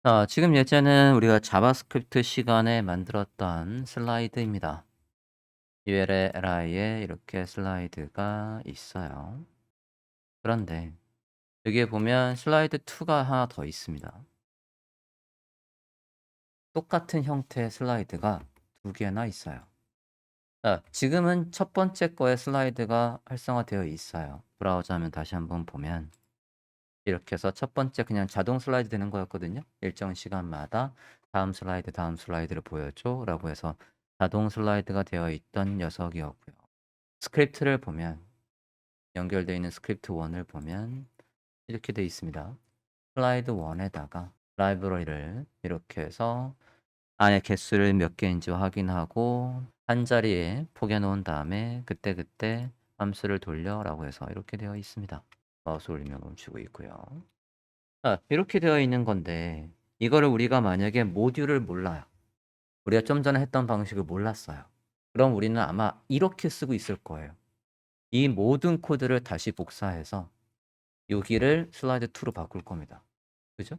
자, 지금 예제는 우리가 자바스크립트 시간에 만들었던 슬라이드입니다. URLI에 이렇게 슬라이드가 있어요. 그런데 여기에 보면 슬라이드 2가 하나 더 있습니다. 똑같은 형태의 슬라이드가 두 개나 있어요. 자, 지금은 첫 번째 거의 슬라이드가 활성화되어 있어요. 브라우저 하면 다시 한번 보면 이렇게 해서 첫 번째 그냥 자동 슬라이드 되는 거였거든요. 일정 시간마다 다음 슬라이드를 보여줘 라고 해서 자동 슬라이드가 되어 있던 녀석이었고요. 스크립트를 보면 연결되어 있는 스크립트 1을 보면 이렇게 되어 있습니다. 슬라이드 1에다가 라이브러리를 이렇게 해서 안에 개수를 몇 개인지 확인하고 한 자리에 포개 놓은 다음에 그때그때 함수를 돌려 라고 해서 이렇게 되어 있습니다. 마우스 올리면 멈추고 있고요. 이렇게 되어 있는 건데 이거를 우리가 만약에 모듈을 몰라요. 우리가 좀 전에 했던 방식을 몰랐어요. 그럼 우리는 아마 이렇게 쓰고 있을 거예요. 이 모든 코드를 다시 복사해서 여기를 슬라이드 2로 바꿀 겁니다. 그죠?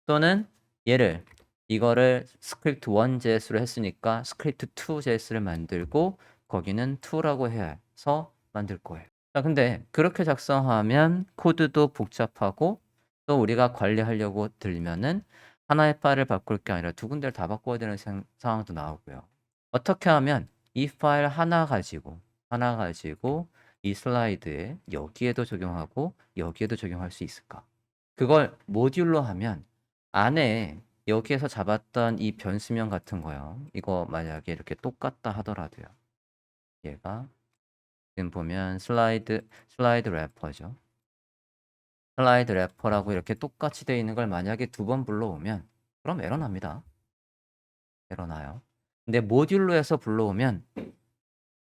또는 얘를 이거를 스크립트 1 JS로 했으니까 스크립트 2 JS를 만들고 거기는 2라고 해서 만들 거예요. 자, 근데 그렇게 작성하면 코드도 복잡하고 또 우리가 관리하려고 들면은 하나의 파일을 바꿀 게 아니라 두 군데를 다 바꿔야 되는 상황도 나오고요. 어떻게 하면 이 파일 하나 가지고 이 슬라이드에 여기에도 적용하고 여기에도 적용할 수 있을까? 그걸 모듈로 하면 안에 여기에서 잡았던 이 변수명 같은 거요. 이거 만약에 이렇게 똑같다 하더라도요. 얘가 지금 보면 슬라이드 래퍼죠. 슬라이드 래퍼라고 이렇게 똑같이 되어 있는 걸 만약에 두 번 불러오면 그럼 에러 납니다. 에러 나요. 근데 모듈로 해서 불러오면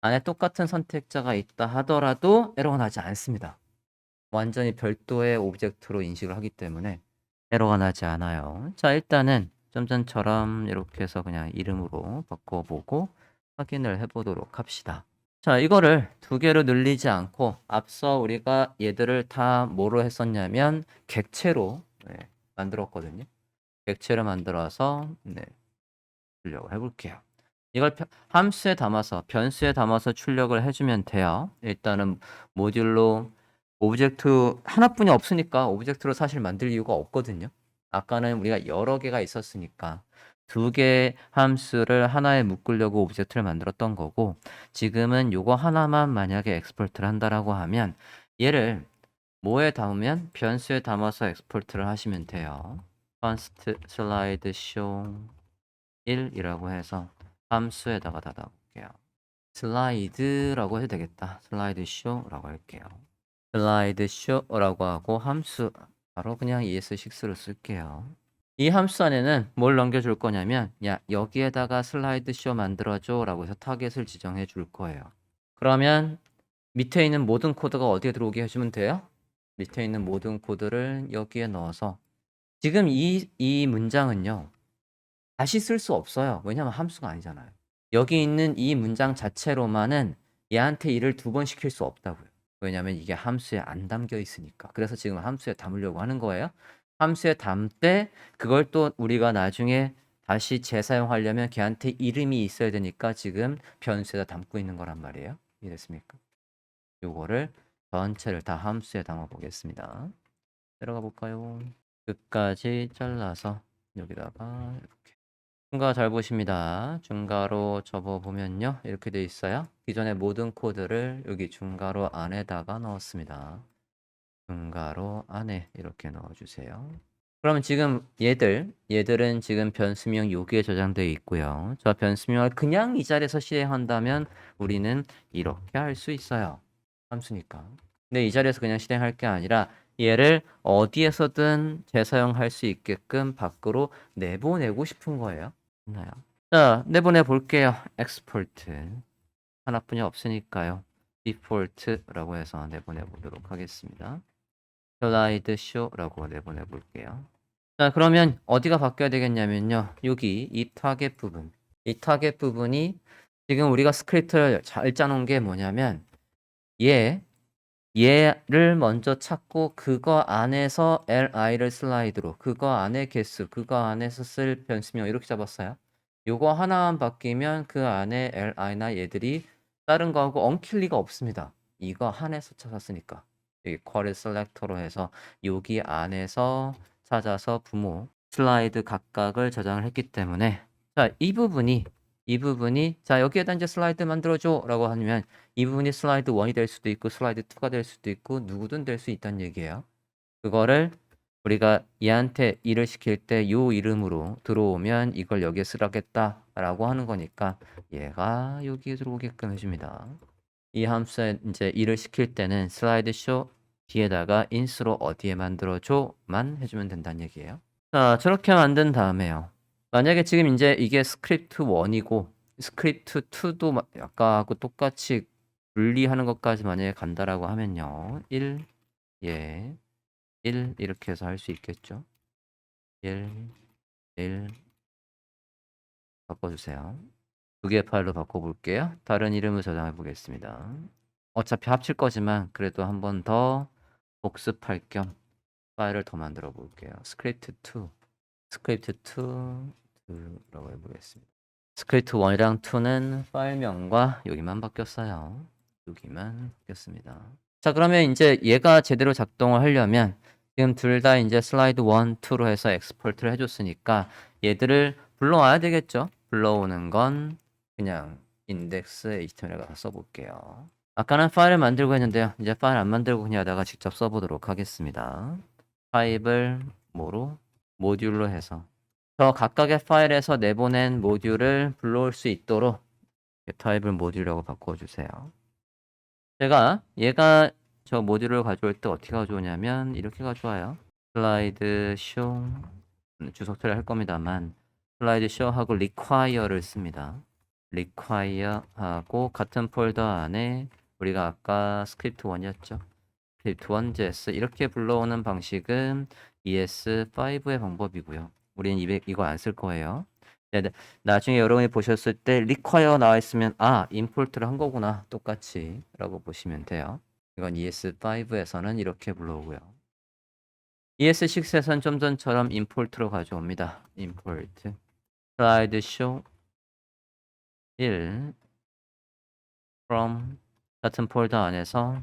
안에 똑같은 선택자가 있다 하더라도 에러가 나지 않습니다. 완전히 별도의 오브젝트로 인식을 하기 때문에 에러가 나지 않아요. 자, 일단은 좀 전처럼 이렇게 해서 그냥 이름으로 바꿔보고 확인을 해보도록 합시다. 자, 이거를 두 개로 늘리지 않고 앞서 우리가 얘들을 다 뭐로 했었냐면 객체로 만들었거든요. 객체를 만들어서 출력을 해볼게요. 이걸 함수에 담아서 변수에 담아서 출력을 해주면 돼요. 일단은 모듈로 오브젝트 하나뿐이 없으니까 오브젝트로 사실 만들 이유가 없거든요. 아까는 우리가 여러 개가 있었으니까 두 개의 함수를 하나에 묶으려고 오브젝트를 만들었던 거고 지금은 요거 하나만 만약에 엑스포트를 한다라고 하면 얘를 뭐에 담으면 변수에 담아서 엑스포트를 하시면 돼요. const slide show 1이라고 해서 함수에다가 닫아볼게요. 슬라이드라고 해도 되겠다. 슬라이드 쇼라고 할게요. 슬라이드 쇼라고 하고 함수 바로 그냥 ES6로 쓸게요. 이 함수 안에는 뭘 넘겨줄 거냐면 야 여기에다가 슬라이드 쇼 만들어줘 라고 해서 타겟을 지정해 줄 거예요. 그러면 밑에 있는 모든 코드가 어디에 들어오게 해주면 돼요? 밑에 있는 모든 코드를 여기에 넣어서 지금 이 문장은요 다시 쓸 수 없어요. 왜냐면 함수가 아니잖아요. 여기 있는 이 문장 자체로만은 얘한테 일을 두 번 시킬 수 없다고요. 왜냐면 이게 함수에 안 담겨 있으니까. 그래서 지금 함수에 담으려고 하는 거예요. 함수에 담되 그걸 또 우리가 나중에 다시 재사용하려면 걔한테 이름이 있어야 되니까 지금 변수에다 담고 있는 거란 말이에요. 이해됐습니까? 요거를 전체를 다 함수에 담아 보겠습니다. 들어가 볼까요? 끝까지 잘라서 여기다가 이렇게 중가 잘 보십니다. 중가로 접어보면요. 이렇게 돼 있어요. 기존의 모든 코드를 여기 중가로 안에다가 넣었습니다. 중가로 안에 이렇게 넣어주세요. 그러면 지금 얘들은 지금 변수명 여기에 저장되어 있고요. 저 변수명을 그냥 이 자리에서 실행한다면 우리는 이렇게 할 수 있어요. 함수니까. 근데 이 자리에서 그냥 실행할 게 아니라 얘를 어디에서든 재사용할 수 있게끔 밖으로 내보내고 싶은 거예요. 있나요? 자, 내보내 볼게요. export. 하나뿐이 없으니까요. default라고 해서 내보내 보도록 하겠습니다. slide show라고 내보내 볼게요. 자, 그러면 어디가 바뀌어야 되겠냐면요. 여기 이 타겟 부분. 이 타겟 부분이 지금 우리가 스크립트를 잘 짜놓은 게 뭐냐면 얘 얘를 먼저 찾고 그거 안에서 li를 슬라이드로 그거 안에 개수 그거 안에서 쓸 변수명 이렇게 잡았어요. 요거 하나만 바뀌면 그 안에 li나 얘들이 다른 거하고 엉킬 리가 없습니다. 이거 한에서 찾았으니까 여기 쿼리 셀렉터로 해서 여기 안에서 찾아서 부모 슬라이드 각각을 저장을 했기 때문에 자, 이 부분이 자, 여기에다 이제 슬라이드 만들어줘 라고 하면 이 부분이 슬라이드 1이 될 수도 있고 슬라이드 2가 될 수도 있고 누구든 될 수 있다는 얘기예요. 그거를 우리가 얘한테 일을 시킬 때 요 이름으로 들어오면 이걸 여기에 쓰라겠다 라고 하는 거니까 얘가 여기에 들어오게끔 해줍니다. 이 함수에 이제 일을 시킬 때는 슬라이드 쇼 뒤에다가 인수로 어디에 만들어줘만 해주면 된다는 얘기예요. 자, 저렇게 만든 다음에요. 만약에 지금 이제 이게 스크립트 1이고 스크립트 2도 아까하고 똑같이 분리하는 것까지 만약에 간다라고 하면요. 1, 예, 1 이렇게 해서 할 수 있겠죠. 1, 1 바꿔주세요. 두 개의 파일로 바꿔볼게요. 다른 이름을 저장해 보겠습니다. 어차피 합칠 거지만 그래도 한 번 더 복습할 겸 파일을 더 만들어 볼게요. 스크립트 2라고 해보겠습니다. 스크립트 1이랑 2는 파일명과 여기만 바뀌었어요. 여기만 바뀌었습니다. 자, 그러면 이제 얘가 제대로 작동을 하려면 지금 둘 다 이제 슬라이드 1, 2로 해서 엑스포트를 해줬으니까 얘들을 불러와야 되겠죠? 불러오는 건 그냥 인덱스 HTML에 가서 써볼게요. 아까는 파일을 만들고 했는데요. 이제 파일 안 만들고 그냥 하다가 직접 써보도록 하겠습니다. 타입을 뭐로? 모듈로 해서 저 각각의 파일에서 내보낸 모듈을 불러올 수 있도록 타입을 모듈이라고 바꿔주세요. 제가 얘가 저 모듈을 가져올 때 어떻게 가져오냐면 이렇게 가져와요. 슬라이드 쇼 주석 처리할 겁니다만 슬라이드 쇼하고 require를 씁니다. require하고 같은 폴더 안에 우리가 아까 스크립트 1이었죠. 스크립트 1 js 이렇게 불러오는 방식은 ES5의 방법이고요. 우리는 이거 안 쓸 거예요. 네, 나중에 여러분이 보셨을 때 require 나와 있으면 아, 임포트를 한 거구나. 똑같이 라고 보시면 돼요. 이건 ES5에서는 이렇게 불러오고요. ES6에서는 좀 전처럼 임포트로 가져옵니다. import slide show 1 from 같은 폴더 안에서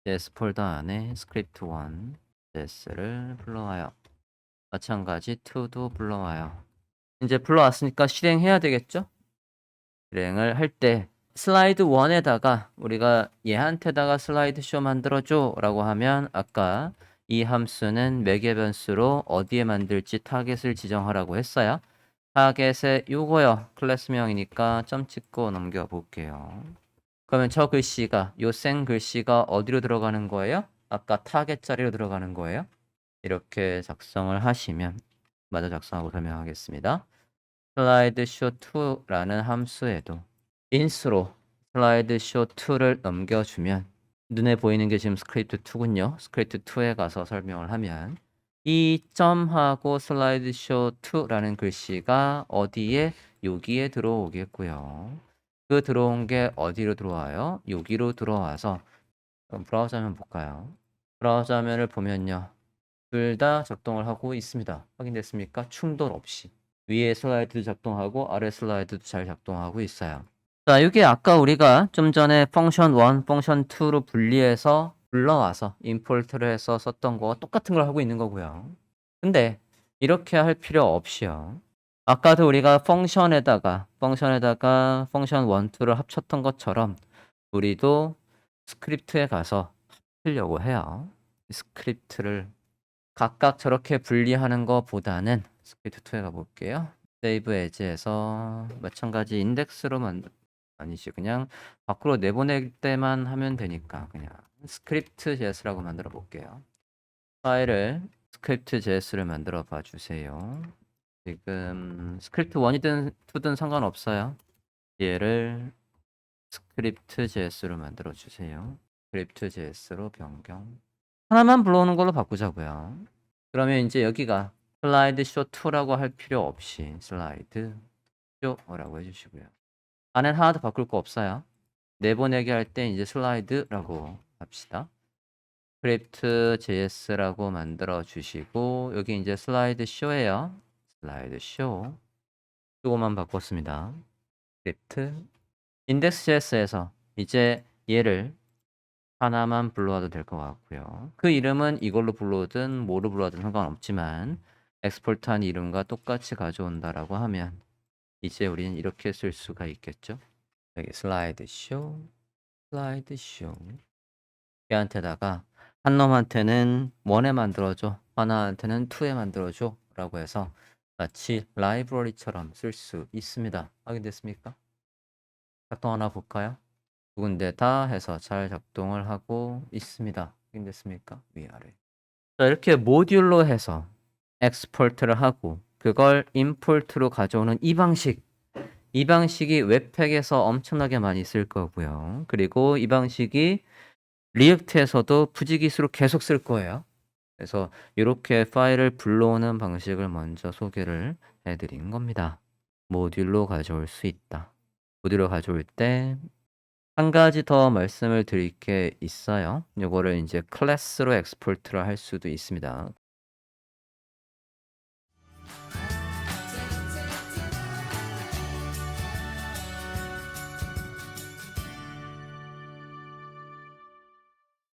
js 폴더 안에 script 1 js를 불러와요. 마찬가지 2도 불러와요. 이제 불러왔으니까 실행해야 되겠죠? 실행을 할 때 슬라이드 1에다가 우리가 얘한테다가 슬라이드 쇼 만들어줘 라고 하면 아까 이 함수는 매개 변수로 어디에 만들지 타겟을 지정하라고 했어요. 타겟에 요거요. 클래스명이니까 점 찍고 넘겨 볼게요. 그러면 저 글씨가 요 생 글씨가 어디로 들어가는 거예요? 아까 타겟 자리로 들어가는 거예요. 이렇게 작성을 하시면 마저 작성하고 설명하겠습니다. 슬라이드 쇼 2라는 함수에도 인수로 슬라이드 쇼 2를 넘겨주면 눈에 보이는 게 지금 스크립트 2군요. 스크립트 2에 가서 설명을 하면 이 점하고 슬라이드 쇼 2라는 글씨가 어디에 여기에 들어오겠고요. 그 들어온 게 어디로 들어와요? 여기로 들어와서 그럼 브라우저 화면 볼까요? 브라우저 화면을 보면요. 둘 다 작동을 하고 있습니다. 확인됐습니까? 충돌 없이. 위에 슬라이드도 작동하고 아래 슬라이드도 잘 작동하고 있어요. 자, 이게 아까 우리가 좀 전에 펑션 1, 펑션 2로 분리해서 불러와서 임포트를 해서 썼던 거와 똑같은 걸 하고 있는 거고요. 근데 이렇게 할 필요 없이요. 아까도 우리가 펑션에다가 펑션 1, 2를 합쳤던 것처럼 우리도 스크립트에 가서 합치려고 해요. 스크립트를 각각 저렇게 분리하는 것보다는 스크립트 2에 가볼게요. 세이브 에즈에서 마찬가지 인덱스로 아니지 그냥 밖으로 내보낼 때만 하면 되니까 그냥 스크립트 JS라고 만들어 볼게요. 파일을 스크립트 JS를 만들어 봐 주세요. 지금 스크립트 1이든 2든 상관없어요. 얘를 스크립트 JS로 만들어 주세요. 스크립트 JS로 변경. 하나만 불러오는 걸로 바꾸자고요. 그러면 이제 여기가 슬라이드 쇼 2라고 할 필요 없이 슬라이드 쇼라고 해주시고요. 안엔 하나도 바꿀 거 없어요. 내보내기 할 때 이제 슬라이드라고 합시다. 스크립트 JS라고 만들어 주시고 여기 이제 슬라이드 쇼예요. 슬라이드 쇼. 요거만 바꿨습니다. 스크립트 인덱스 JS에서 이제 얘를 하나만 불러와도 될 것 같고요. 그 이름은 이걸로 불러오든 뭐로 불러오든 상관없지만 엑스포트한 이름과 똑같이 가져온다라고 하면 이제 우리는 이렇게 쓸 수가 있겠죠. 여기 슬라이드 쇼, 슬라이드 쇼. 얘한테다가 한 놈한테는 1에 만들어줘, 하나한테는 2에 만들어줘 라고 해서 마치 라이브러리처럼 쓸 수 있습니다. 확인됐습니까? 작동하나 볼까요? 두 군데 다 해서 잘 작동을 하고 있습니다. 확인됐습니까? 위아래. 자, 이렇게 모듈로 해서 엑스포트를 하고 그걸 임포트로 가져오는 이 방식이 웹팩에서 엄청나게 많이 쓸 거고요. 그리고 이 방식이 리액트에서도 부지기수로 계속 쓸 거예요. 그래서 이렇게 파일을 불러오는 방식을 먼저 소개를 해드린 겁니다. 모듈로 가져올 수 있다. 모듈로 가져올 때 한 가지 더 말씀을 드릴 게 있어요. 요거를 이제 클래스로 엑스포트를 할 수도 있습니다.